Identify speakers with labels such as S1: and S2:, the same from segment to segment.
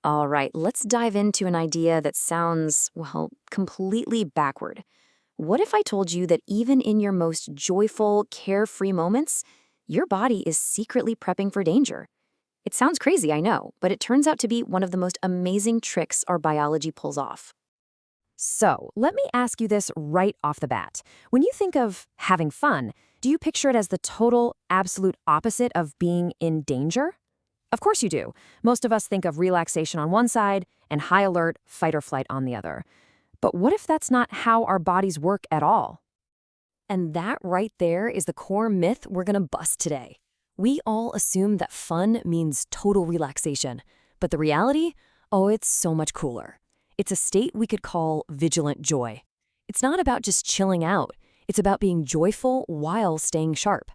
S1: All right, let's dive into an idea that sounds, well, completely backward. What if I told you that even in your most joyful, carefree moments, your body is secretly prepping for danger? It sounds crazy, I know, but it turns out to be one of the most amazing tricks our biology pulls off.
S2: So, let me ask you this right off the bat. When you think of having fun, do you picture it as the total, absolute opposite of being in danger? Of course you do. Most of us think of relaxation on one side and high alert, fight or flight on the other. But what if that's not how our bodies work at all?
S1: And that right there is the core myth we're gonna bust today. We all assume that fun means total relaxation, but the reality? Oh, it's so much cooler. It's a state we could call vigilant joy. It's not about just chilling out, it's about being joyful while staying sharp.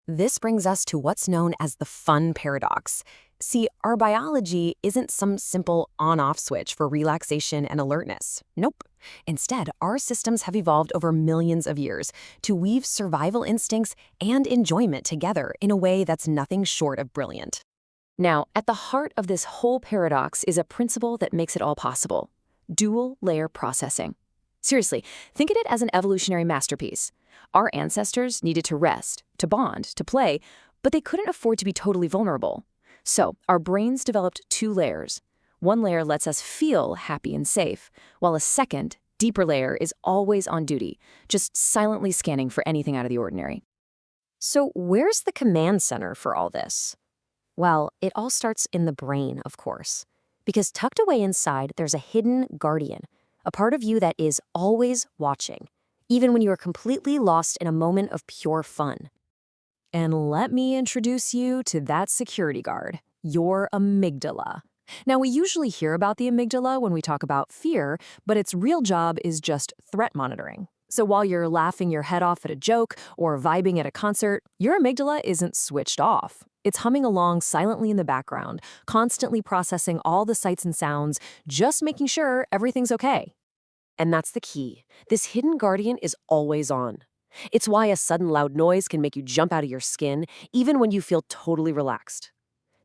S2: This brings us to what's known as the fun paradox. See, our biology isn't some simple on-off switch for relaxation and alertness. Nope. Instead, our systems have evolved over millions of years to weave survival instincts and enjoyment together in a way that's nothing short of brilliant.
S1: Now, at the heart of this whole paradox is a principle that makes it all possible: dual layer processing. Seriously, think of it as an evolutionary masterpiece. Our ancestors needed to rest, to bond, to play, but they couldn't afford to be totally vulnerable. So, our brains developed two layers. One layer lets us feel happy and safe, while a second, deeper layer is always on duty, just silently scanning for anything out of the ordinary.
S2: So, where's the command center for all this?
S1: Well, it all starts in the brain, of course. Because tucked away inside, there's a hidden guardian, a part of you that is always watching, even when you are completely lost in a moment of pure fun.
S2: And let me introduce you to that security guard, your amygdala. Now, we usually hear about the amygdala when we talk about fear, but its real job is just threat monitoring. So while you're laughing your head off at a joke or vibing at a concert, your amygdala isn't switched off. It's humming along silently in the background, constantly processing all the sights and sounds, just making sure everything's okay.
S3: And that's the key. This hidden guardian is always on. It's why a sudden loud noise can make you jump out of your skin, even when you feel totally relaxed.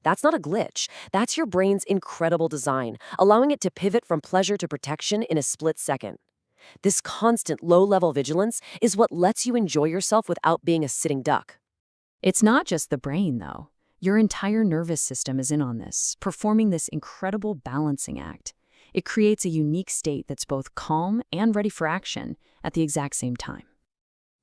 S3: That's not a glitch. That's your brain's incredible design, allowing it to pivot from pleasure to protection in a split second. This constant low-level vigilance is what lets you enjoy yourself without being a sitting duck.
S2: It's not just the brain, though. Your entire nervous system is in on this, performing this incredible balancing act. It creates a unique state that's both calm and ready for action at the exact same time.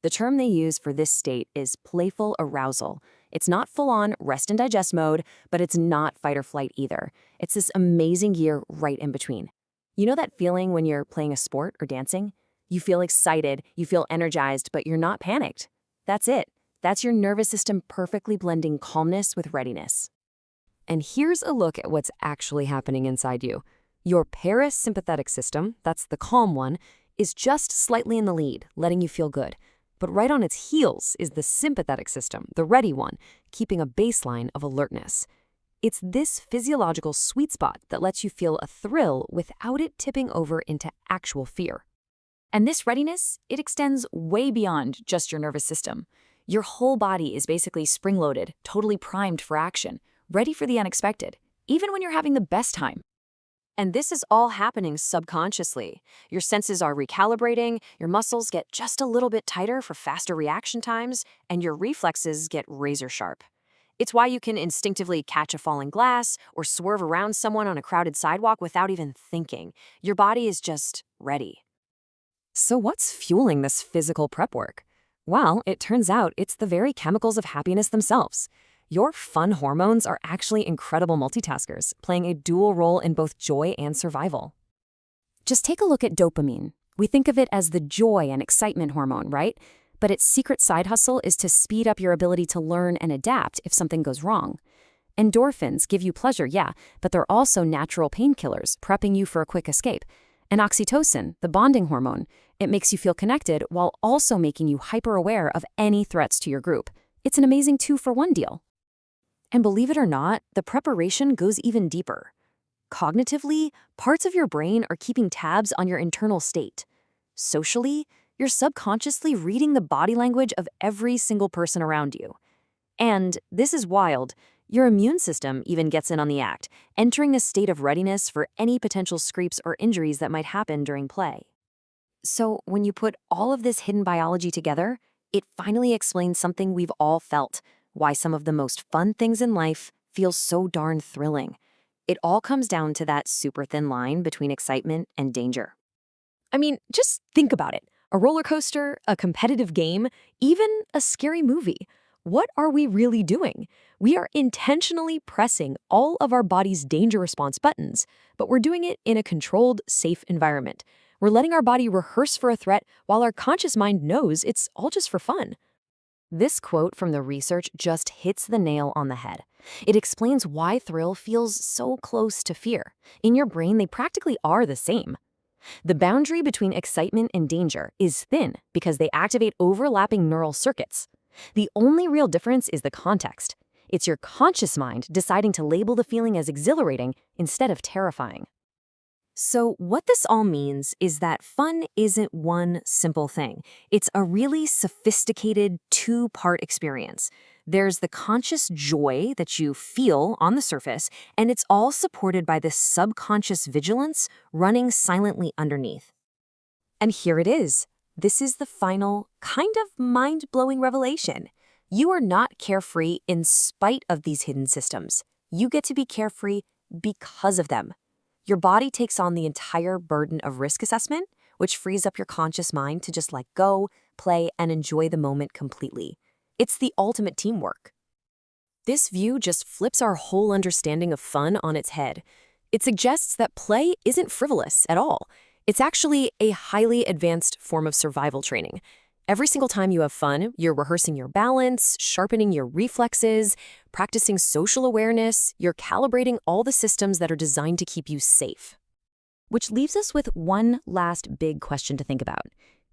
S1: The term they use for this state is playful arousal. It's not full-on rest and digest mode, but it's not fight or flight either. It's this amazing gear right in between. You know that feeling when you're playing a sport or dancing? You feel excited, you feel energized, but you're not panicked. That's it. That's your nervous system perfectly blending calmness with readiness.
S2: And here's a look at what's actually happening inside you. Your parasympathetic system, that's the calm one, is just slightly in the lead, letting you feel good. But right on its heels is the sympathetic system, the ready one, keeping a baseline of alertness. It's this physiological sweet spot that lets you feel a thrill without it tipping over into actual fear.
S1: And this readiness, it extends way beyond just your nervous system. Your whole body is basically spring-loaded, totally primed for action, ready for the unexpected, even when you're having the best time. And this is all happening subconsciously. Your senses are recalibrating, your muscles get just a little bit tighter for faster reaction times, and your reflexes get razor sharp. It's why you can instinctively catch a falling glass or swerve around someone on a crowded sidewalk without even thinking. Your body is just ready.
S2: So what's fueling this physical prep work? Well, it turns out it's the very chemicals of happiness themselves. Your fun hormones are actually incredible multitaskers, playing a dual role in both joy and survival.
S1: Just take a look at dopamine. We think of it as the joy and excitement hormone, right? But its secret side hustle is to speed up your ability to learn and adapt if something goes wrong. Endorphins give you pleasure, yeah, but they're also natural painkillers, prepping you for a quick escape. And oxytocin, the bonding hormone, it makes you feel connected while also making you hyper-aware of any threats to your group. It's an amazing two-for-one deal. And believe it or not, the preparation goes even deeper. Cognitively, parts of your brain are keeping tabs on your internal state. Socially, you're subconsciously reading the body language of every single person around you. And this is wild. Your immune system even gets in on the act, entering a state of readiness for any potential scrapes or injuries that might happen during play. So, when you put all of this hidden biology together, it finally explains something we've all felt: why some of the most fun things in life feel so darn thrilling. It all comes down to that super thin line between excitement and danger.
S2: I mean, just think about it. A roller coaster, a competitive game, even a scary movie. What are we really doing? We are intentionally pressing all of our body's danger response buttons, but we're doing it in a controlled, safe environment. We're letting our body rehearse for a threat while our conscious mind knows it's all just for fun.
S1: This quote from the research just hits the nail on the head. It explains why thrill feels so close to fear. In your brain, they practically are the same. The boundary between excitement and danger is thin because they activate overlapping neural circuits. The only real difference is the context. It's your conscious mind deciding to label the feeling as exhilarating instead of terrifying.
S2: So what this all means is that fun isn't one simple thing. It's a really sophisticated two-part experience. There's the conscious joy that you feel on the surface, and it's all supported by this subconscious vigilance running silently underneath. And here it is. This is the final, kind of mind-blowing revelation. You are not carefree in spite of these hidden systems. You get to be carefree because of them. Your body takes on the entire burden of risk assessment, which frees up your conscious mind to just let go, play, and enjoy the moment completely. It's the ultimate teamwork. This view just flips our whole understanding of fun on its head. It suggests that play isn't frivolous at all. It's actually a highly advanced form of survival training. Every single time you have fun, you're rehearsing your balance, sharpening your reflexes, practicing social awareness, you're calibrating all the systems that are designed to keep you safe. Which leaves us with one last big question to think about.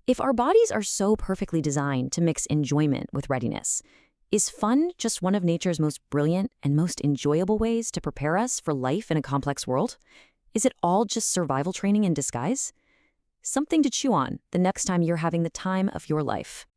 S2: If our bodies are so perfectly designed to mix enjoyment with readiness, is fun just one of nature's most brilliant and most enjoyable ways to prepare us for life in a complex world? Is it all just survival training in disguise? Something to chew on the next time you're having the time of your life.